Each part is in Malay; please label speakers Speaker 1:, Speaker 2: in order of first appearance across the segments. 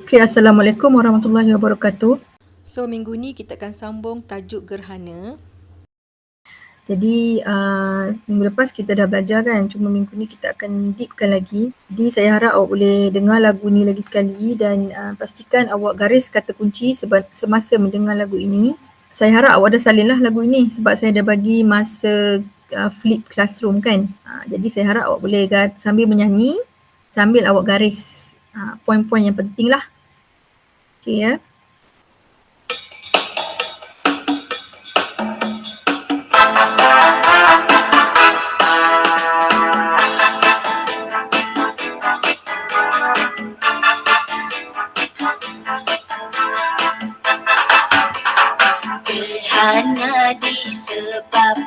Speaker 1: Okay, Assalamualaikum warahmatullahi wabarakatuh.
Speaker 2: So minggu ni kita akan sambung tajuk gerhana.
Speaker 1: Jadi minggu lepas kita dah belajar kan, cuma minggu ni kita akan deepkan lagi. Jadi saya harap awak boleh dengar lagu ni lagi sekali dan pastikan awak garis kata kunci semasa mendengar lagu ini. Saya harap awak dah salin lah lagu ini sebab saya dah bagi masa flip classroom kan. Jadi saya harap awak boleh sambil menyanyi, sambil awak garis poin-poin yang penting lah. Okay ya.
Speaker 3: Gerhana disebabkan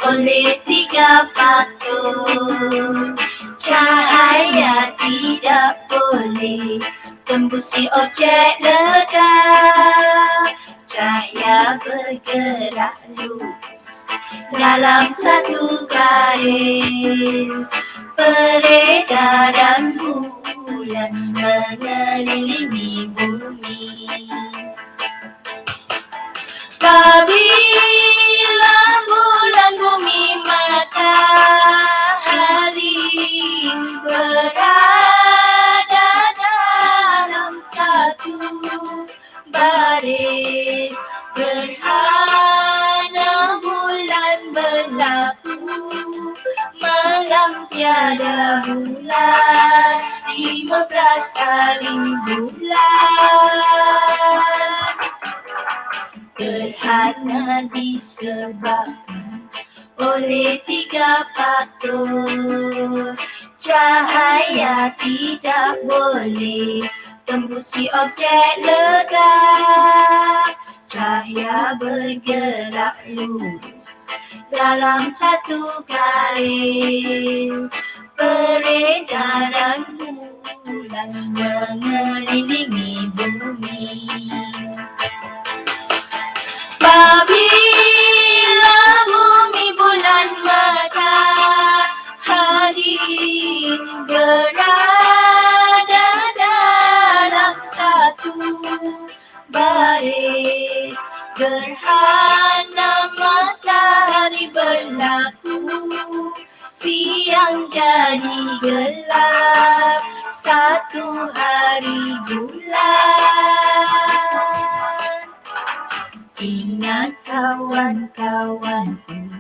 Speaker 3: oleh tiga faktor. Cahaya tidak boleh tembusi objek legap. Cahaya bergerak lurus dalam satu garis. Peredaran bulan mengelilingi bumi. Apabila bulan, bumi, matahari berada dalam satu baris, gerhana bulan berlaku. Malam tiada bulan, 15 hari bulan. Gerhana disebabkan oleh tiga faktor. Cahaya tidak boleh tembusi objek legap. Cahaya bergerak lurus dalam satu garis. Peredaran bulan mengelilingi bumi. Apabila bumi, bulan, matahari berada dalam satu baris, gerhana matahari berlaku. Siang jadi gelap, satu hari bulan. Ingat kawan-kawanku,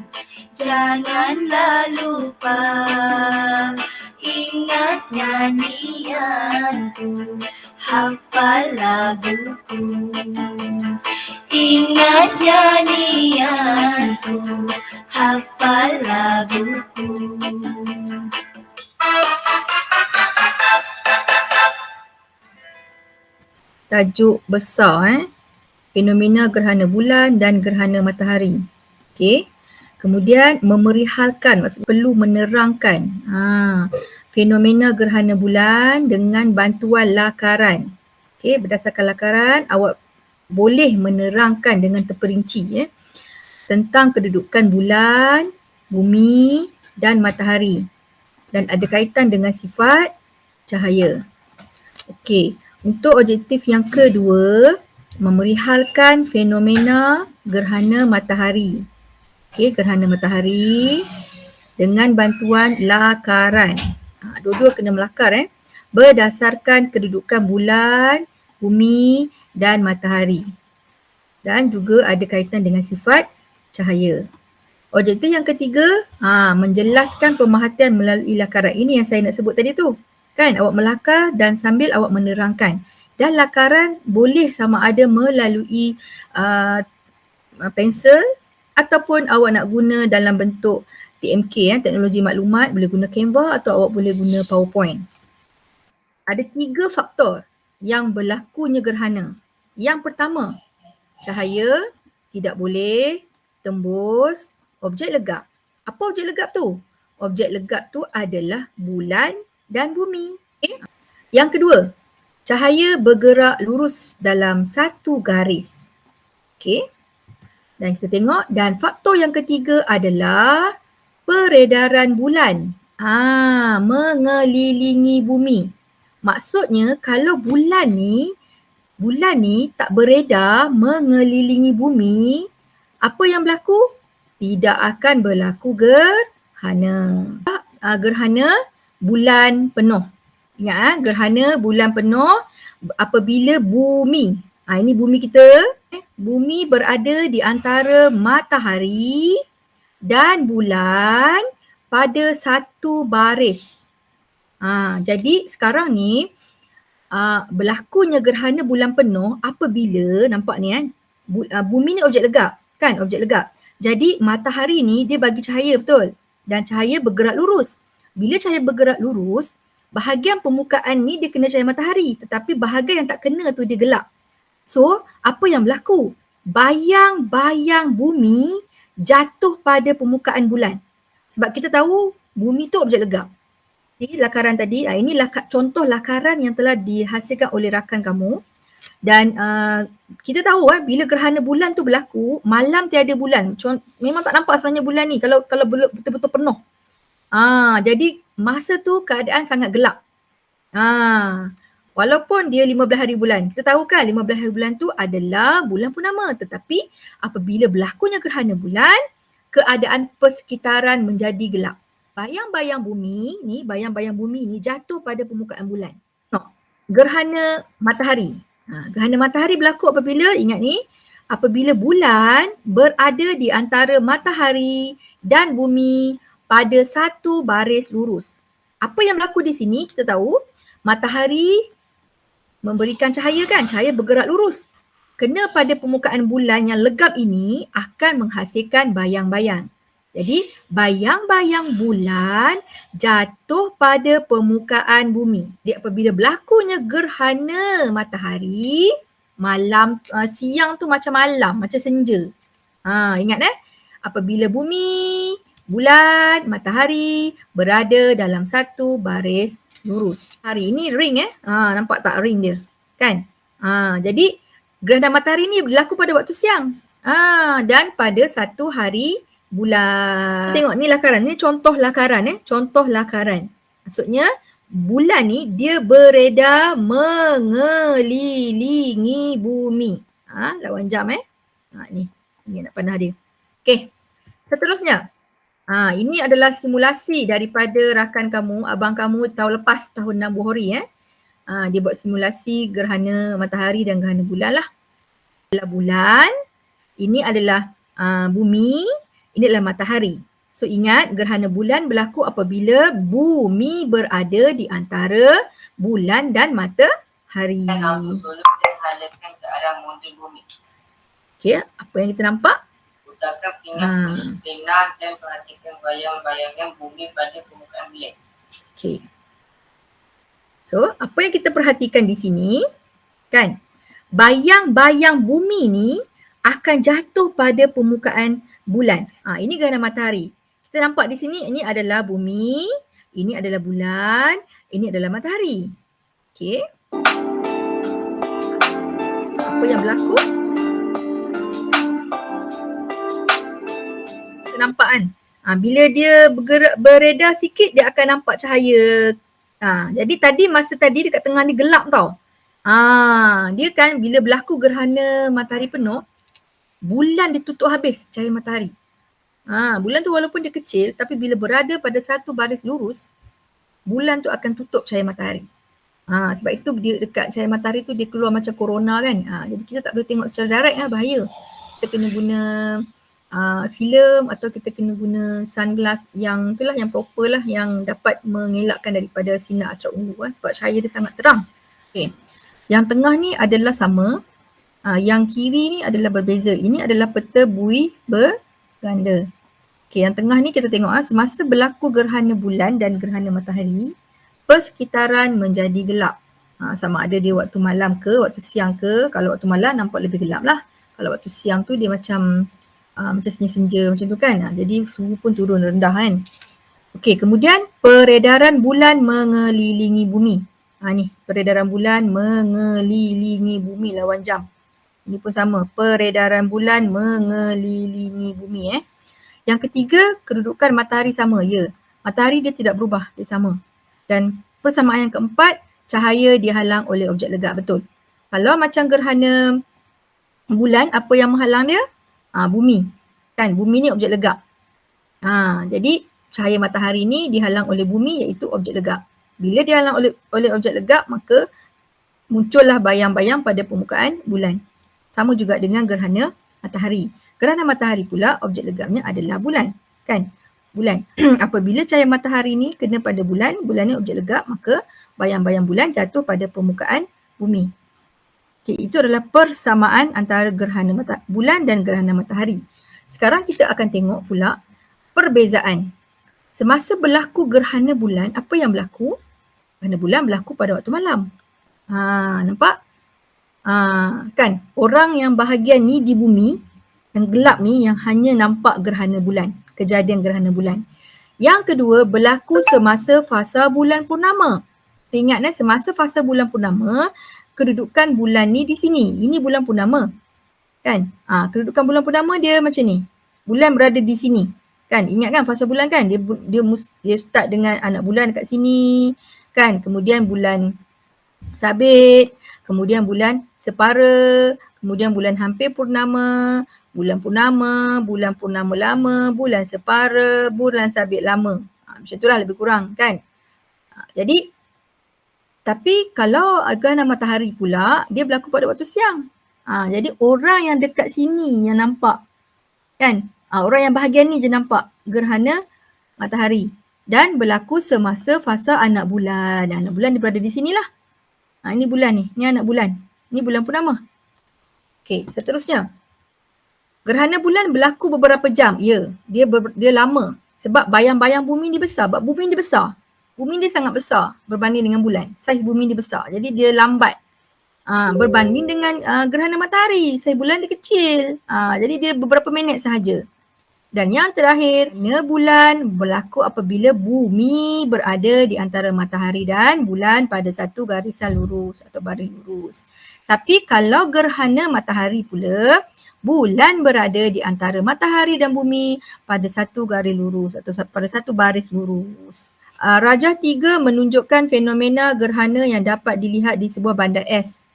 Speaker 3: janganlah lupa. Ingat nyanyianku, hafal laguku. Ingat nyanyianku, hafal laguku.
Speaker 1: Tajuk besar fenomena gerhana bulan dan gerhana matahari. Okey. Kemudian memerihalkan, maksudnya perlu menerangkan fenomena gerhana bulan dengan bantuan lakaran. Okey, berdasarkan lakaran awak boleh menerangkan dengan terperinci tentang kedudukan bulan, bumi dan matahari dan ada kaitan dengan sifat cahaya. Okey, untuk objektif yang kedua, memerihalkan fenomena gerhana matahari. Okey, gerhana matahari dengan bantuan lakaran. Dua-dua kena melakar berdasarkan kedudukan bulan, bumi dan matahari. Dan juga ada kaitan dengan sifat cahaya. Objektif yang ketiga, menjelaskan pemerhatian melalui lakaran. Ini yang saya nak sebut tadi tu. Kan, awak melakar dan sambil awak menerangkan. Dan lakaran boleh sama ada melalui pensel ataupun awak nak guna dalam bentuk TMK, teknologi maklumat, boleh guna Canva atau awak boleh guna PowerPoint. Ada 3 faktor yang berlakunya gerhana. Yang pertama, cahaya tidak boleh tembus objek legap. Apa objek legap tu? Objek legap tu adalah bulan dan bumi. Okay? Yang kedua, cahaya bergerak lurus dalam satu garis. Okey. Dan kita tengok, dan faktor yang ketiga adalah peredaran bulan. Mengelilingi bumi. Maksudnya kalau bulan ni tak beredar mengelilingi bumi, apa yang berlaku? Tidak akan berlaku gerhana. Gerhana bulan penuh. Ingat gerhana bulan penuh apabila bumi, ini bumi kita, bumi berada di antara matahari dan bulan pada satu baris. Jadi sekarang ni berlakunya gerhana bulan penuh apabila, nampak ni kan, bumi ni objek legap kan, objek legap. Jadi matahari ni dia bagi cahaya, betul? Dan cahaya bergerak lurus. Bila cahaya bergerak lurus, bahagian permukaan ni dia kena cahaya matahari, tetapi bahagian yang tak kena tu dia gelap. So, apa yang berlaku? Bayang-bayang bumi jatuh pada permukaan bulan. Sebab kita tahu bumi tu objek legap. Jadi lakaran tadi, ini contoh lakaran yang telah dihasilkan oleh rakan kamu. Dan kita tahu bila gerhana bulan tu berlaku, malam tiada bulan. Memang tak nampak sebenarnya bulan ni kalau betul-betul penuh. Jadi masa tu keadaan sangat gelap. Walaupun dia 15 hari bulan. Kita tahu kan 15 hari bulan tu adalah bulan purnama. Tetapi apabila berlakunya gerhana bulan, keadaan persekitaran menjadi gelap. Bayang-bayang bumi ni jatuh pada permukaan bulan. Gerhana matahari. Gerhana matahari berlaku apabila, ingat ni, apabila bulan berada di antara matahari dan bumi pada satu baris lurus. Apa yang berlaku di sini kita tahu, matahari memberikan cahaya kan, cahaya bergerak lurus. Kena pada permukaan bulan yang legap ini akan menghasilkan bayang-bayang. Jadi bayang-bayang bulan jatuh pada permukaan bumi. Jadi apabila berlakunya gerhana matahari, malam, siang tu macam malam, macam senja. Ingat apabila bumi, bulan, matahari berada dalam satu baris lurus. Hari ini ring nampak tak ring dia? Kan? Jadi gerhana matahari ni berlaku pada waktu siang. Dan pada satu hari bulan. Tengok ni lakaran, ni contoh lakaran contoh lakaran. Maksudnya bulan ni dia beredar mengelilingi bumi. Lawan jam ni nak panah dia. Okey. Seterusnya. Ini adalah simulasi daripada rakan kamu, abang kamu tahun lepas, tahun 60 hari dia buat simulasi gerhana matahari dan gerhana bulan lah. Adalah bulan, ini adalah bumi, ini adalah matahari. So ingat gerhana bulan berlaku apabila bumi berada di antara bulan dan matahari.
Speaker 4: Halakan ke arah modul bumi.
Speaker 1: Okey, apa yang kita nampak?
Speaker 4: Putarkan pingat pena dan perhatikan bayang-bayangan bumi pada permukaan bulan.
Speaker 1: Okey. So, apa yang kita perhatikan di sini, kan? Bayang-bayang bumi ni akan jatuh pada permukaan bulan. Ini gerhana matahari. Kita nampak di sini, ini adalah bumi, ini adalah bulan, ini adalah matahari. Okey. Apa yang berlaku? Kita nampak kan? Bila dia beredar sikit, dia akan nampak cahaya. Jadi masa tadi dekat tengah ni gelap tau. Dia kan bila berlaku gerhana matahari penuh, bulan ditutup habis cahaya matahari. Bulan tu walaupun dia kecil, tapi bila berada pada satu baris lurus, bulan tu akan tutup cahaya matahari. Sebab itu dia dekat cahaya matahari tu dia keluar macam corona kan. Jadi kita tak boleh tengok secara direct bahaya. Kita kena guna filem atau kita kena guna sunglass yang itulah, yang proper lah, yang dapat mengelakkan daripada sinar ultraviolet ungu sebab cahaya dia sangat terang. Okay. Yang tengah ni adalah sama. Yang kiri ni adalah berbeza. Ini adalah peta bui berganda. Okay, yang tengah ni kita tengok semasa berlaku gerhana bulan dan gerhana matahari, persekitaran menjadi gelap. Sama ada dia waktu malam ke, waktu siang ke. Kalau waktu malam nampak lebih gelap lah. Kalau waktu siang tu dia macam senja-senja macam tu kan. Jadi suhu pun turun rendah kan. Okey, kemudian peredaran bulan mengelilingi bumi. Ni peredaran bulan mengelilingi bumi lawan jam. Ini pun sama, peredaran bulan mengelilingi bumi. Yang ketiga, kedudukan matahari sama. Ya, matahari dia tidak berubah, dia sama. Dan persamaan yang keempat, cahaya dihalang oleh objek legap, betul. Kalau macam gerhana bulan, apa yang menghalang dia? Bumi. Kan, bumi ni objek legap. Jadi cahaya matahari ni dihalang oleh bumi iaitu objek legap. Bila dihalang oleh objek legap, maka muncullah bayang-bayang pada permukaan bulan. Sama juga dengan gerhana matahari. Gerhana matahari pula objek legapnya adalah bulan. Kan? Bulan. Apabila cahaya matahari ni kena pada bulan, bulan ni objek legap, maka bayang-bayang bulan jatuh pada permukaan bumi. Okay, itu adalah persamaan antara gerhana bulan dan gerhana matahari. Sekarang kita akan tengok pula perbezaan. Semasa berlaku gerhana bulan, apa yang berlaku? Gerhana bulan berlaku pada waktu malam. Nampak? Kan? Orang yang bahagian ni di bumi, yang gelap ni yang hanya nampak gerhana bulan. Kejadian gerhana bulan. Yang kedua, berlaku semasa fasa bulan purnama. Ingat semasa fasa bulan purnama, kedudukan bulan ni di sini. Ini bulan purnama. Kan? Kedudukan bulan purnama dia macam ni. Bulan berada di sini. Kan? Ingat kan fasa bulan kan? Dia start dengan anak bulan dekat sini. Kan? Kemudian bulan sabit. Kemudian bulan separa. Kemudian bulan hampir purnama. Bulan purnama lama. Bulan separa. Bulan sabit lama. Macam itulah lebih kurang kan? Jadi tapi kalau gerhana matahari pula, dia berlaku pada waktu siang. Jadi orang yang dekat sini yang nampak. Kan? Orang yang bahagian ni je nampak gerhana matahari. Dan berlaku semasa fasa anak bulan. Anak bulan dia berada di sinilah. Ini bulan ni. Ni anak bulan. Ni bulan purnama. Okey, seterusnya. Gerhana bulan berlaku beberapa jam. Ya, dia lama. Sebab bayang-bayang bumi ni besar. Sebab bumi ni besar. Bumi dia sangat besar berbanding dengan bulan. Saiz bumi dia besar. Jadi dia lambat. Berbanding dengan gerhana matahari. Saiz bulan dia kecil. Jadi dia beberapa minit sahaja. Dan yang terakhir, gerhana bulan berlaku apabila bumi berada di antara matahari dan bulan pada satu garisan lurus atau baris lurus. Tapi kalau gerhana matahari pula, bulan berada di antara matahari dan bumi pada satu garis lurus atau pada satu baris lurus. Rajah 3 menunjukkan fenomena gerhana yang dapat dilihat di sebuah bandar es.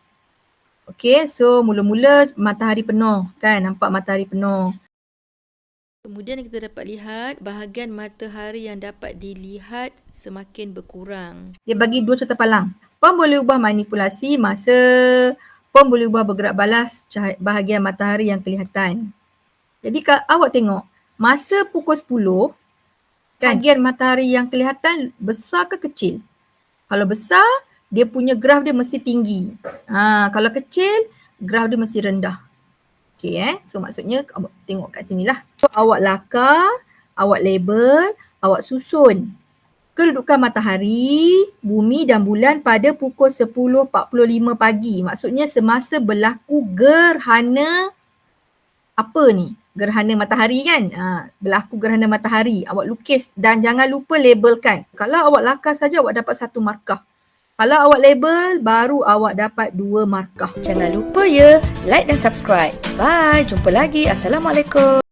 Speaker 1: Okey, so mula-mula matahari penuh kan, nampak matahari penuh.
Speaker 2: Kemudian kita dapat lihat bahagian matahari yang dapat dilihat semakin berkurang.
Speaker 1: Dia bagi 2 contoh palang. Pem boleh ubah manipulasi masa, pem boleh ubah bergerak balas bahagian matahari yang kelihatan. Jadi awak tengok, masa pukul 10, bahagian matahari yang kelihatan besar ke kecil? Kalau besar, dia punya graf dia mesti tinggi. Kalau kecil, graf dia mesti rendah. Okey so maksudnya awak tengok kat sinilah. So, awak lakar, awak label, awak susun kedudukan matahari, bumi dan bulan pada pukul 10.45 pagi. Maksudnya semasa berlaku gerhana apa ni? Gerhana matahari kan? Berlaku gerhana matahari. Awak lukis dan jangan lupa labelkan. Kalau awak lakar saja awak dapat 1 markah. Kalau awak label baru awak dapat 2 markah.
Speaker 2: Jangan lupa ya, like dan subscribe. Bye, jumpa lagi. Assalamualaikum.